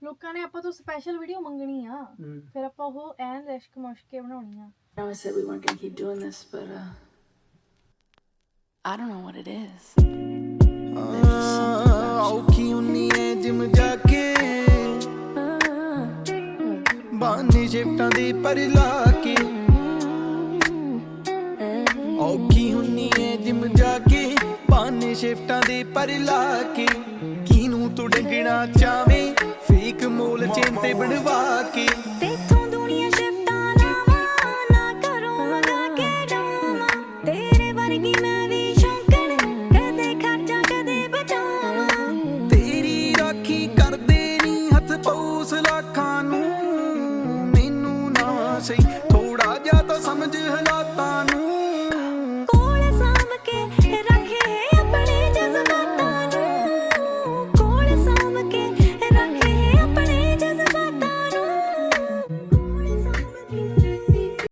ਲੋਕਾਂ ਨੇ ਆਪਾਂ ਤੋਂ ਸਪੈਸ਼ਲ ਵੀਡੀਓ ਮੰਗਣੀ ਆ ਫਿਰ ਆਪਾਂ ਉਹ ਐਨ ਰਿਸ਼ਕ ਮੁਸ਼ਕ ਕੇ ਬਣਾਉਣੀ ਆ I know I said we weren't gonna keep doing this, but I don't know what it is. ਔਖੀ ਹੁੰਨੀ ਐ ਜਿਮ ਜਾ ਕੇ ਬਾਨੀ ਸ਼ਿਫਟਾਂ ਦੀ ਪਰ ਲਾ ਕੇ ਔਖੀ ਹੁੰਨੀ ਐ ਜਿਮ ਜਾ ਕੇ ਬਾਨੀ ਸ਼ਿਫਟਾਂ ਦੀ ਪਰ ਲਾ ਕੇ ਕਿਨੂੰ ਤੂੰ ਡੰਗਣਾ ਚਾਵੇਂ ਫੇਕ ਮੋਲ ਚੇਨ ਤੇ ਬਣਵਾ ਕੇ ਤੇਥੋਂ ਦੁਨੀਆ ਸ਼ਿਫਟਾਂ ਲਾਵਾਂ ਨਾ ਕਰੋ ਮੰਗਾ ਕੇ ਡਾਵਾਂ ਤੇਰੇ ਵਰਗੀ ਮੈਂ ਵੀ ਸ਼ੌਂਕਣ ਕਦੇ ਖਰਚਾ ਕਦੇ ਬਚਾਵਾਂ ਤੇਰੀ ਰਾਖੀ ਕਰਦੇ ਨੀ ਹੱਥ ਪਊਸ ਲੱਖਾਂ ਨੂੰ ਮੈਨੂੰ ਨਾ ਸਹੀ ਥੋੜਾ ਜਿਹਾ ਤਾਂ ਸਮਝ ਹਾਲਾਤਾਂ